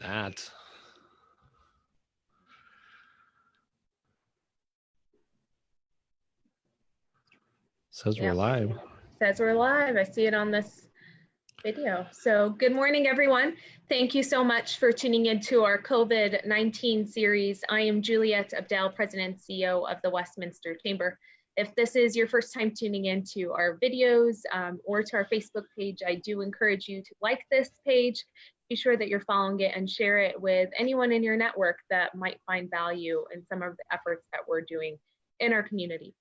that. Says we're live. Says we're live. I see it on this video. So good morning, everyone. Thank you so much for tuning into our COVID-19 series. I am Juliette Abdel, President and CEO of the Westminster Chamber. If this is your first time tuning into our videos or to our Facebook page, I do encourage you to like this page. Be sure that you're following it and share it with anyone in your network that might find value in some of the efforts that we're doing in our community.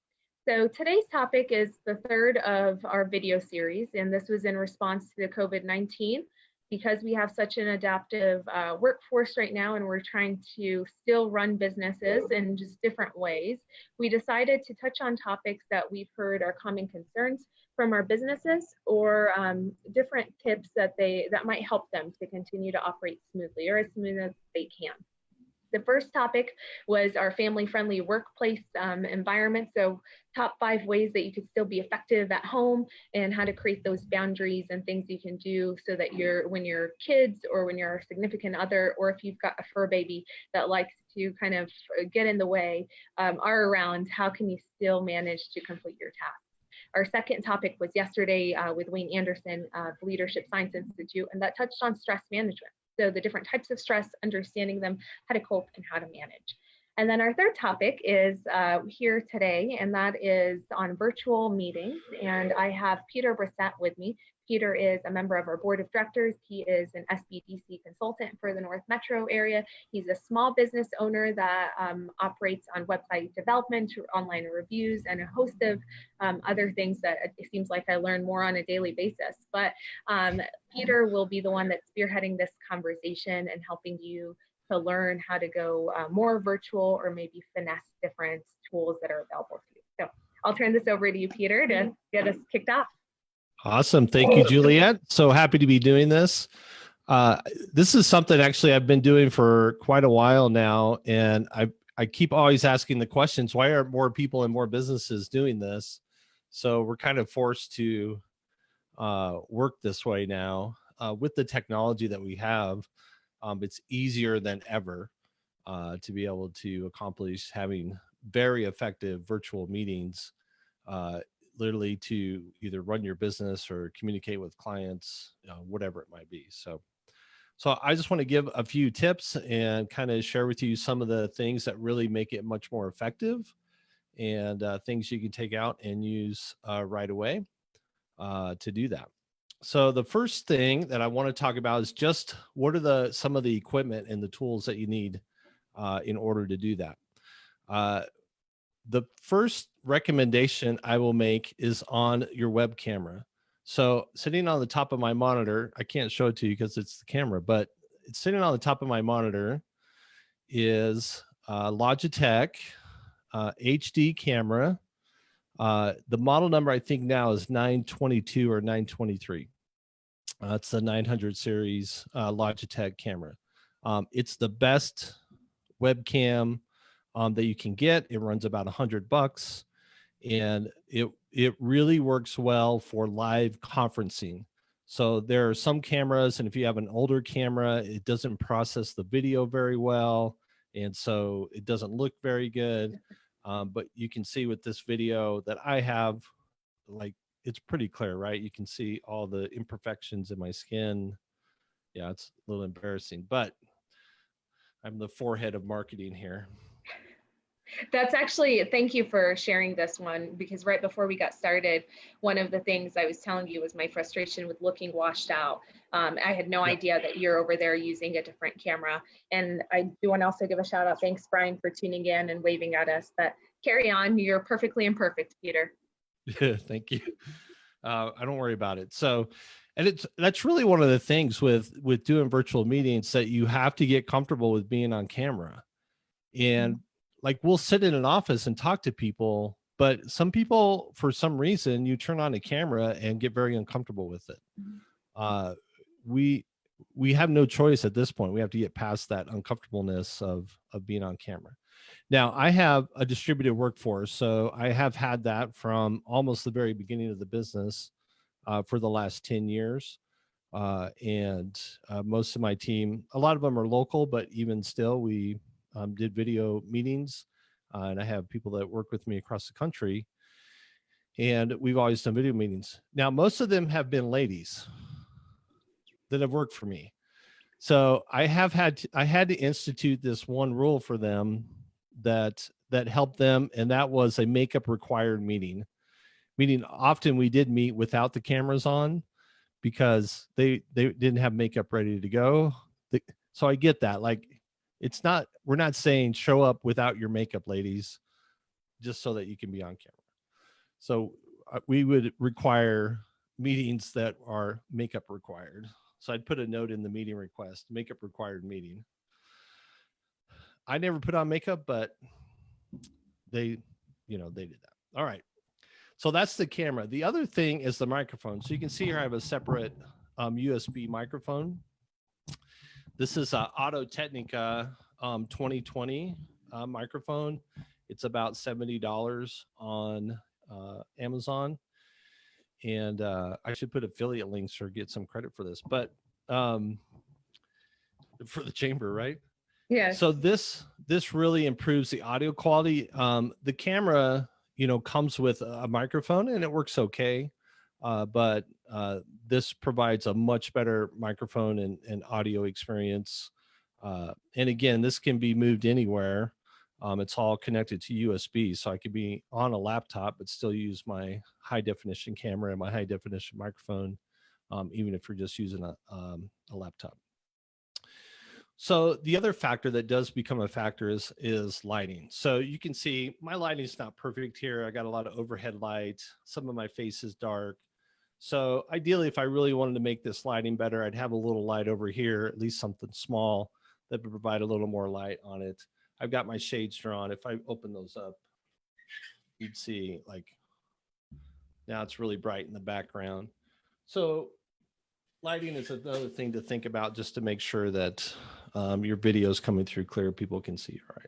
So today's topic is the third of our video series, and this was in response to the COVID-19. Because we have such an adaptive workforce right now and we're trying to still run businesses in just different ways, we decided to touch on topics that we've heard are common concerns from our businesses or different tips that might help them to continue to operate smoothly or as smooth as they can. The first topic was our family-friendly workplace environment. So top 5 ways that you could still be effective at home and how to create those boundaries and things you can do so that when your kids or when you're a significant other, or if you've got a fur baby that likes to kind of get in the way, are around, how can you still manage to complete your tasks? Our second topic was yesterday with Wayne Anderson of Leadership Science Institute, and that touched on stress management. So the different types of stress, understanding them, how to cope and how to manage. And then our third topic is here today, and that is on virtual meetings. And I have Peter Brissette with me. Peter is a member of our board of directors. He is an SBDC consultant for the North Metro area. He's a small business owner that operates on website development, online reviews, and a host of other things that it seems like I learn more on a daily basis. But Peter will be the one that's spearheading this conversation and helping you to learn how to go more virtual or maybe finesse different tools that are available to you. So I'll turn this over to you, Peter, to get us kicked off. Awesome. Thank you, Juliette. So happy to be doing this. This is something actually I've been doing for quite a while now. And I keep always asking the questions, why aren't more people and more businesses doing this? So we're kind of forced to work this way now with the technology that we have. It's easier than ever to be able to accomplish having very effective virtual meetings, literally to either run your business or communicate with clients, whatever it might be. So I just want to give a few tips and kind of share with you some of the things that really make it much more effective and things you can take out and use right away to do that. So the first thing that I want to talk about is just what are some of the equipment and the tools that you need in order to do that. The first recommendation I will make is on your web camera. So sitting on the top of my monitor, I can't show it to you because it's the camera, but it's sitting on the top of my monitor is Logitech HD camera. The model number I think now is 922 or 923. It's the 900 series Logitech camera. It's the best webcam that you can get. It runs about $100, and it really works well for live conferencing. So there are some cameras, and if you have an older camera, it doesn't process the video very well, and so it doesn't look very good. But you can see with this video that I have, like, it's pretty clear, right? You can see all the imperfections in my skin. Yeah, it's a little embarrassing, but I'm the forehead of marketing here. That's actually, thank you for sharing this one, because right before we got started, one of the things I was telling you was my frustration with looking washed out. I had no idea that you're over there using a different camera. And I do want to also give a shout out. Thanks, Brian, for tuning in and waving at us. But carry on. You're perfectly imperfect, Peter. Yeah, thank you. I don't worry about it. So, and that's really one of the things with doing virtual meetings, that you have to get comfortable with being on camera. And like, we'll sit in an office and talk to people, but some people, for some reason, you turn on a camera and get very uncomfortable with it. We have no choice at this point. We have to get past that uncomfortableness of being on camera. Now, I have a distributed workforce, so I have had that from almost the very beginning of the business for the last 10 years. And most of my team, a lot of them are local, but even still, we did video meetings. And I have people that work with me across the country. And we've always done video meetings. Now, most of them have been ladies that have worked for me. So I had to institute this one rule for them that helped them, and that was a makeup required meeting. Meaning, often we did meet without the cameras on because they didn't have makeup ready to go. So I get that. Like, we're not saying show up without your makeup, ladies, just so that you can be on camera. So we would require meetings that are makeup required. So I'd put a note in the meeting request, makeup required meeting. I never put on makeup, but they did that. All right. So that's the camera. The other thing is the microphone. So you can see here I have a separate USB microphone. This is a Audio Technica 2020 microphone. It's about $70 on Amazon. And I should put affiliate links or get some credit for this, but for the chamber, right? Yeah. So this really improves the audio quality. The camera, comes with a microphone and it works okay. But this provides a much better microphone and audio experience. And again, this can be moved anywhere. It's all connected to USB, so I could be on a laptop, but still use my high definition camera and my high definition microphone, even if you're just using a laptop. So the other factor that does become a factor is lighting. So you can see my lighting is not perfect here. I got a lot of overhead light. Some of my face is dark. So ideally, if I really wanted to make this lighting better, I'd have a little light over here, at least something small that would provide a little more light on it. I've got my shades drawn. If I open those up, you'd see like now it's really bright in the background. So lighting is another thing to think about just to make sure that your video is coming through clear. People can see you right.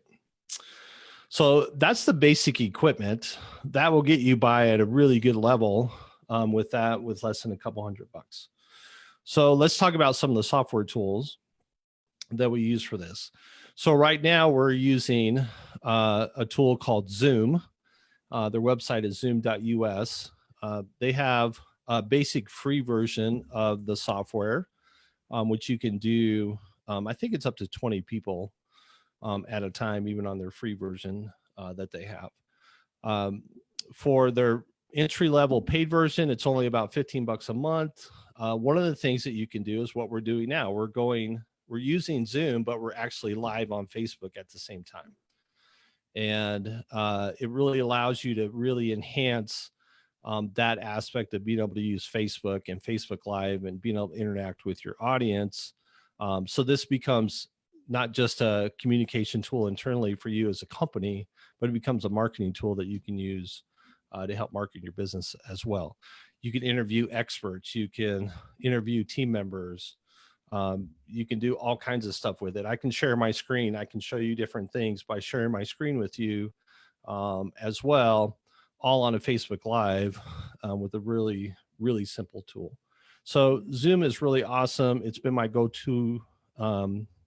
So that's the basic equipment that will get you by at a really good level with less than a couple $100. So let's talk about some of the software tools that we use for this. So right now we're using a tool called Zoom. Their website is zoom.us. They have a basic free version of the software, which you can do. I think it's up to 20 people at a time, even on their free version that they have. For their entry-level paid version, it's only about $15 a month. One of the things that you can do is what we're doing now. We're using Zoom, but we're actually live on Facebook at the same time. And it really allows you to really enhance that aspect of being able to use Facebook and Facebook Live and being able to interact with your audience. So this becomes not just a communication tool internally for you as a company, but it becomes a marketing tool that you can use to help market your business as well. You can interview experts, you can interview team members, you can do all kinds of stuff with it. I can share my screen. I can show you different things by sharing my screen with you as well, all on a Facebook Live with a really, really simple tool. So Zoom is really awesome. It's been my go-to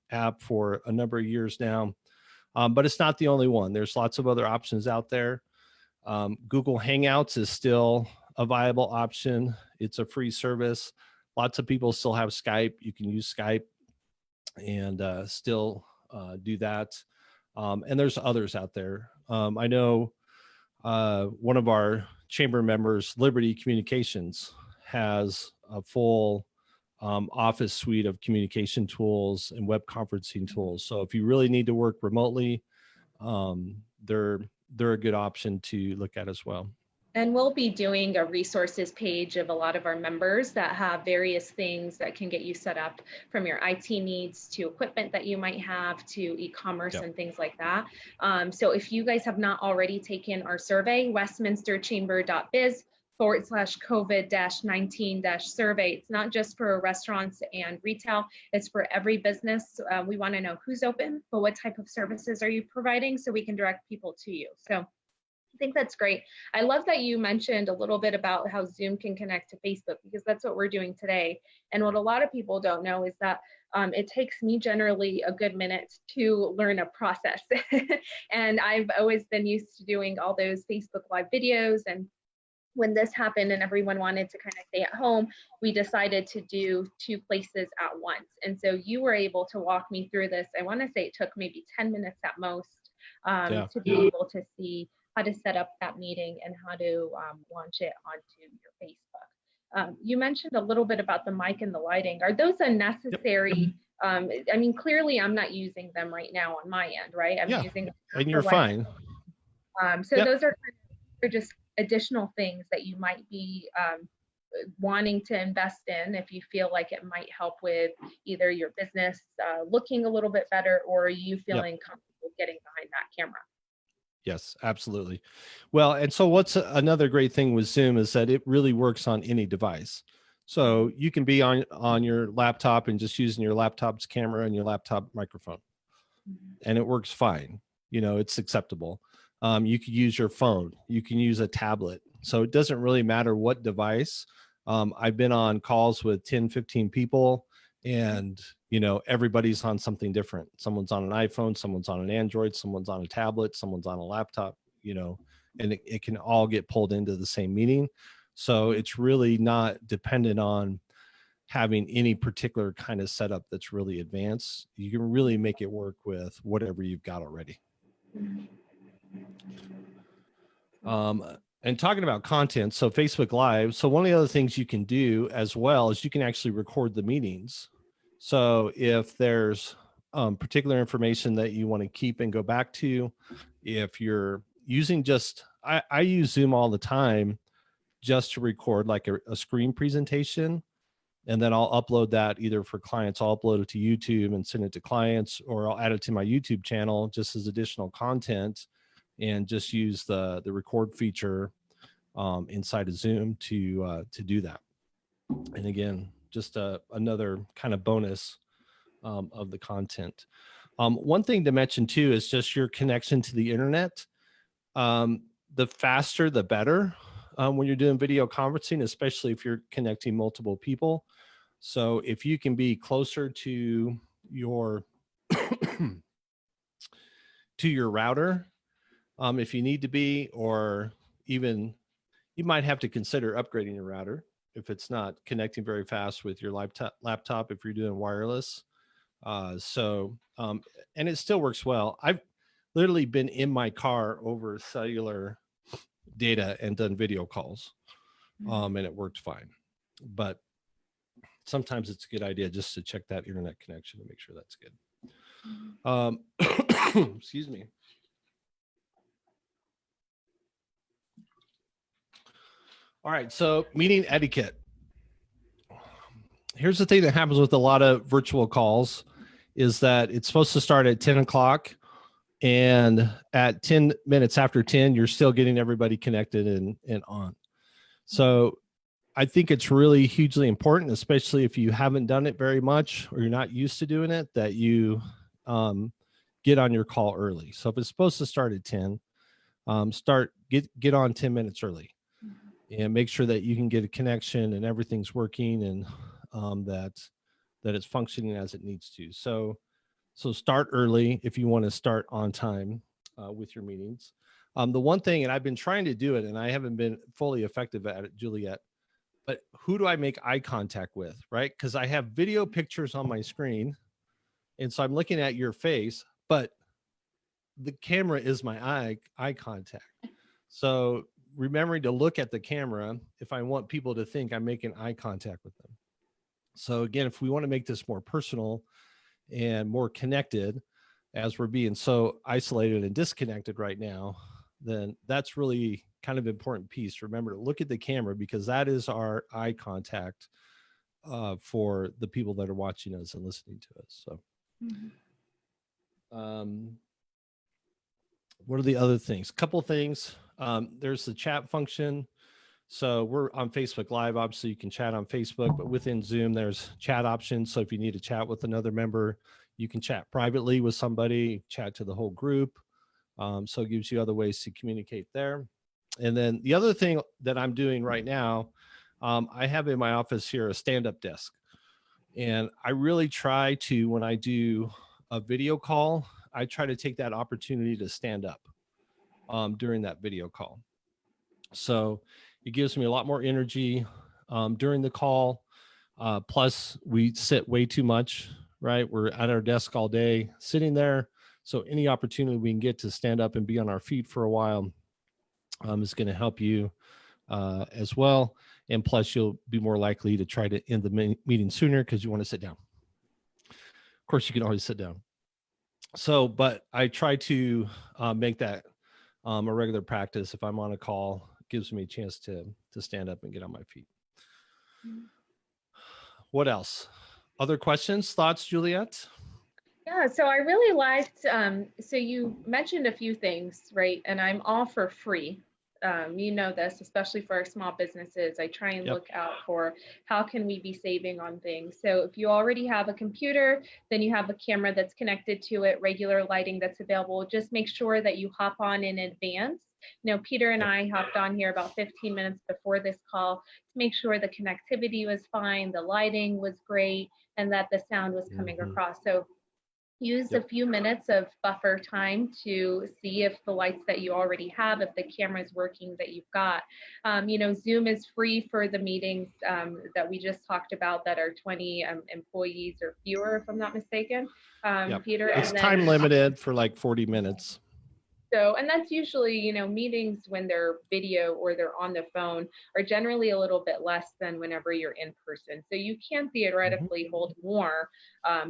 app for a number of years now, but it's not the only one. There's lots of other options out there. Google Hangouts is still a viable option. It's a free service. Lots of people still have Skype. You can use Skype and still do that. And there's others out there. I know one of our chamber members, Liberty Communications, has a full office suite of communication tools and web conferencing tools. So if you really need to work remotely, they're a good option to look at as well. And we'll be doing a resources page of a lot of our members that have various things that can get you set up, from your IT needs to equipment that you might have to e-commerce and things like that. So if you guys have not already taken our survey, westminsterchamber.biz/COVID-19-survey. It's not just for restaurants and retail, it's for every business. We want to know who's open, but what type of services are you providing so we can direct people to you. So I think that's great. I love that you mentioned a little bit about how Zoom can connect to Facebook, because that's what we're doing today. And what a lot of people don't know is that it takes me generally a good minute to learn a process. And I've always been used to doing all those Facebook Live videos. And when this happened and everyone wanted to kind of stay at home, we decided to do 2 places at once. And so you were able to walk me through this. I want to say it took maybe 10 minutes at most to be able to see how to set up that meeting and how to launch it onto your Facebook. You mentioned a little bit about the mic and the lighting. Are those a necessary? I mean, clearly I'm not using them right now on my end, right? I'm using and you're fine. So those are just additional things that you might be wanting to invest in if you feel like it might help with either your business looking a little bit better, or you feeling comfortable getting behind that camera. Yes, absolutely. Well, and so what's another great thing with Zoom is that it really works on any device. So you can be on your laptop and just using your laptop's camera and your laptop microphone, and it works fine. You know, it's acceptable. You could use your phone. You can use a tablet. So it doesn't really matter what device. I've been on calls with 10, 15 people, and you know, everybody's on something different. Someone's on an iPhone, someone's on an Android, someone's on a tablet, someone's on a laptop, you know, and it can all get pulled into the same meeting. So it's really not dependent on having any particular kind of setup that's really advanced. You can really make it work with whatever you've got already. And talking about content, so Facebook Live, so one of the other things you can do as well is you can actually record the meetings. So if there's particular information that you want to keep and go back to, if you're using I use Zoom all the time just to record like a screen presentation, and then I'll upload that either for clients, I'll upload it to YouTube and send it to clients, or I'll add it to my YouTube channel just as additional content, and just use the record feature inside of Zoom to do that. And again, just another kind of bonus of the content. One thing to mention too is just your connection to the internet. The faster, the better when you're doing video conferencing, especially if you're connecting multiple people. So if you can be closer to your to your router, if you need to be, or even you might have to consider upgrading your router if it's not connecting very fast with your laptop if you're doing wireless. And it still works well. I've literally been in my car over cellular data and done video calls, and it worked fine. But sometimes it's a good idea just to check that internet connection to make sure that's good. Excuse me. All right, so meeting etiquette. Here's the thing that happens with a lot of virtual calls is that it's supposed to start at 10 o'clock, and at 10 minutes after 10, you're still getting everybody connected and on. So I think it's really hugely important, especially if you haven't done it very much or you're not used to doing it, that you get on your call early. So if it's supposed to start at 10, get on 10 minutes early, and make sure that you can get a connection and everything's working, and that it's functioning as it needs to. So start early if you want to start on time with your meetings. The one thing, and I've been trying to do it and I haven't been fully effective at it, Juliet, but who do I make eye contact with, right? Because I have video pictures on my screen, and so I'm looking at your face, but the camera is my eye contact. So remembering to look at the camera if I want people to think I'm making eye contact with them. So again, if we want to make this more personal and more connected, as we're being so isolated and disconnected right now, then that's really kind of important piece. Remember to look at the camera, because that is our eye contact for the people that are watching us and listening to us. So what are the other things? Couple things. There's the chat function. So we're on Facebook Live. Obviously, you can chat on Facebook, but within Zoom, there's chat options. So if you need to chat with another member, you can chat privately with somebody, chat to the whole group. So it gives you other ways to communicate there. And then the other thing that I'm doing right now, I have in my office here a stand-up desk. And I really try to, when I do a video call, I try to take that opportunity to stand up during that video call. So it gives me a lot more energy during the call. Plus, we sit way too much, right? We're at our desk all day sitting there. So any opportunity we can get to stand up and be on our feet for a while is going to help you as well. And plus, you'll be more likely to try to end the meeting sooner because you want to sit down. Of course, you can always sit down. So, but I try to make that a regular practice. If I'm on a call, it gives me a chance to stand up and get on my feet. What else? Other questions, thoughts, Juliet? Yeah, so I really liked, so you mentioned a few things, right? And I'm all for free. You know this, especially for our small businesses. I try and Yep. look out for how can we be saving on things. So if you already have a computer, then you have a camera that's connected to it, regular lighting that's available. Just make sure that you hop on in advance. You know, Peter and Yep. I hopped on here about 15 minutes before this call to make sure the connectivity was fine, the lighting was great, and that the sound was coming across. So use a few minutes of buffer time to see if the lights that you already have, if the camera is working that you've got. You know, Zoom is free for the meetings that we just talked about that are 20 employees or fewer, if I'm not mistaken, Yep. Peter. It's and then, time limited for like 40 minutes. So, and that's usually, you know, meetings when they're video or they're on the phone are generally a little bit less than whenever you're in person. So you can theoretically hold more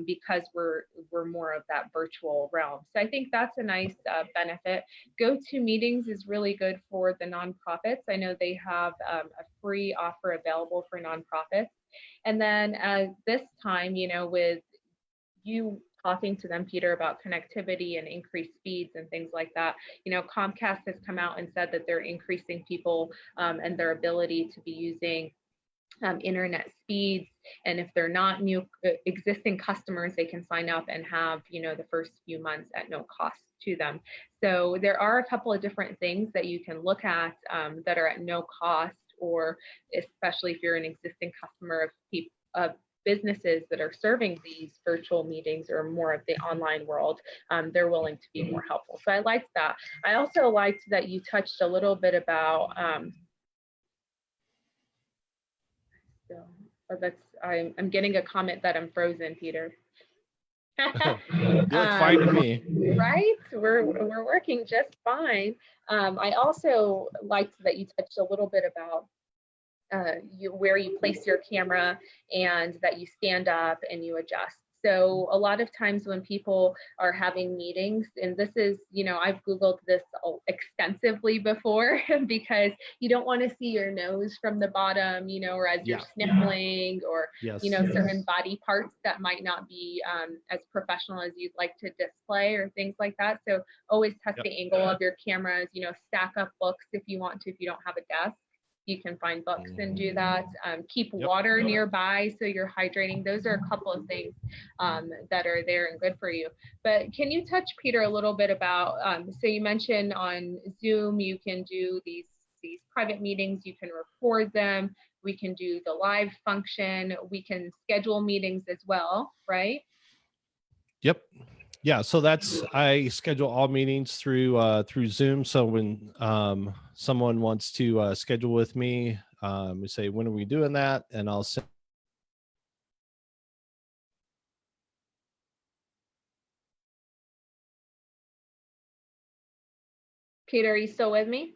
because we're more of that virtual realm. So I think that's a nice benefit. GoToMeetings is really good for the nonprofits. I know they have a free offer available for nonprofits. And then at this time, you know, with you talking to them, Peter, about connectivity and increased speeds and things like that. You know, Comcast has come out and said that they're increasing people and their ability to be using internet speeds. And if they're not new existing customers, they can sign up and have, you know, the first few months at no cost to them. So there are a couple of different things that you can look at that are at no cost, or especially if you're an existing customer of businesses that are serving these virtual meetings or more of the online world, they're willing to be more helpful. So I liked that. I also liked that you touched a little bit about, I'm getting a comment that I'm frozen, Peter. You look fine to me. Right? We're working just fine. I also liked that you touched a little bit about where you place your camera and that you stand up and you adjust. So a lot of times when people are having meetings, and this is, you know, I've Googled this extensively before because you don't want to see your nose from the bottom, you know, or as you're sniffling or, you know, certain body parts that might not be as professional as you'd like to display or things like that. So always test the angle of your cameras, you know, stack up books if you want to, if you don't have a desk. You can find books and do that. Keep water nearby so you're hydrating. Those are a couple of things that are there and good for you. But can you touch, Peter, a little bit about, so you mentioned on Zoom, you can do these private meetings, you can record them, we can do the live function, we can schedule meetings as well, right? Yep. Yeah, so that's, I schedule all meetings through Zoom. So when someone wants to schedule with me, we say, when are we doing that? And I'll send. Peter, are you still with me?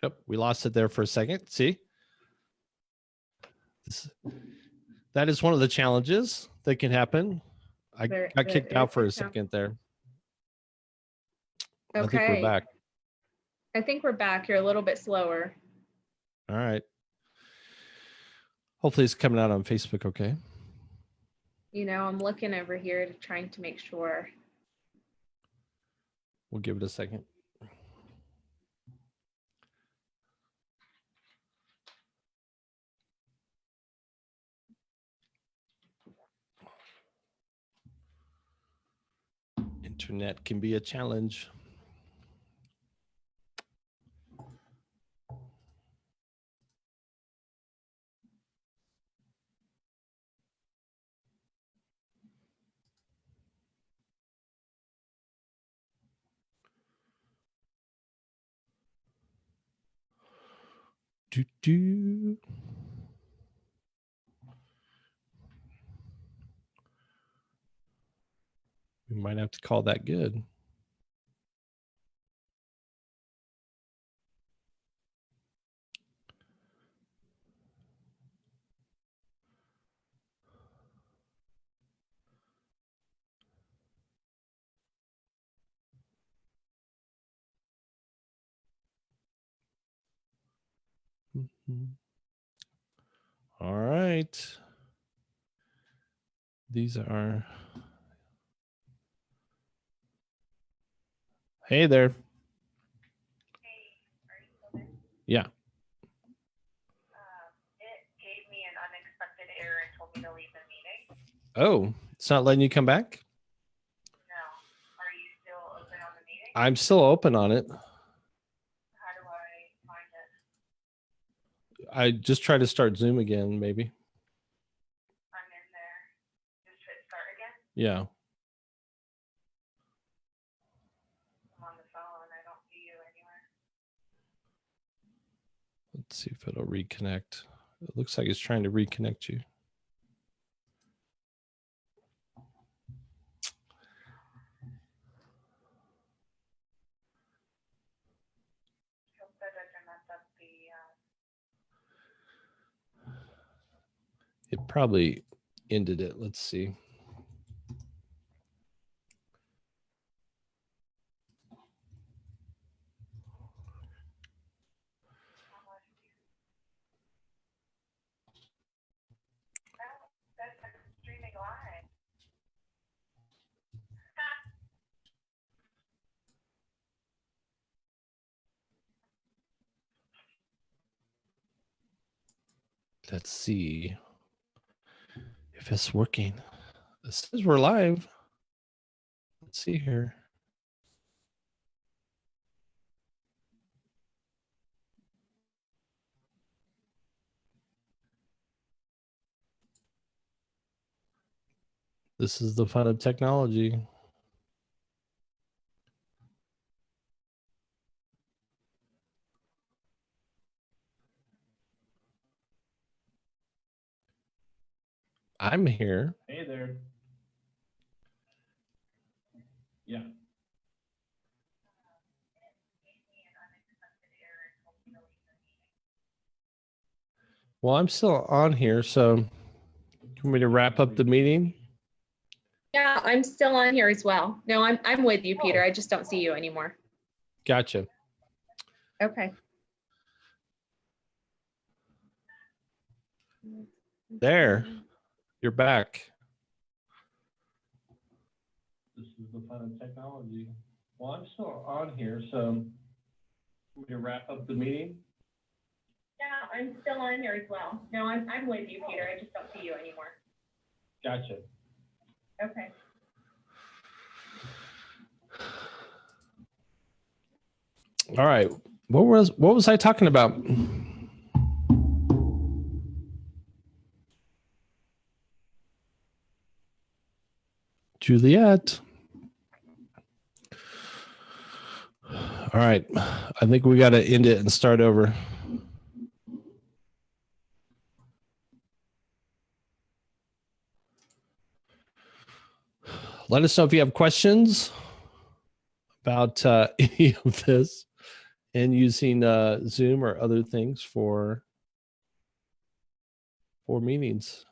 Yep, we lost it there for a second. See? That is one of the challenges that can happen. I got kicked out for a second there. Okay. I think we're back. I think we're back. You're a little bit slower. All right. Hopefully it's coming out on Facebook okay. You know, I'm looking over here trying to make sure. We'll give it a second. Internet can be a challenge. Do. We might have to call that good. All right. These are. Hey there. Hey, are you still there? Yeah. It gave me an unexpected error and told me to leave the meeting. Oh, it's not letting you come back? No. Are you still open on the meeting? I'm still open on it. How do I find it? I just try to start Zoom again, maybe. I'm in there. Just hit start again. Yeah. I'm on the phone. I don't see you anywhere. Let's see if it'll reconnect. It looks like it's trying to reconnect you. Hope that doesn't mess up the. It probably ended it. Let's see. That's streaming live. Let's see if it's working. It says we're live. Let's see here. This is the fun of technology. I'm here. Hey there. Yeah. Well, I'm still on here, so you want me to wrap up the meeting? Yeah, I'm still on here as well. No, I'm with you, Peter. I just don't see you anymore. Gotcha. Okay. There, you're back. This is the fun of technology. Well, I'm still on here, so you want me to wrap up the meeting? Yeah, I'm still on here as well. No, I'm with you, Peter. I just don't see you anymore. Gotcha. Okay. All right. What was I talking about? Juliet. All right. I think we got to end it and start over. Let us know if you have questions about any of this and using Zoom or other things for meetings.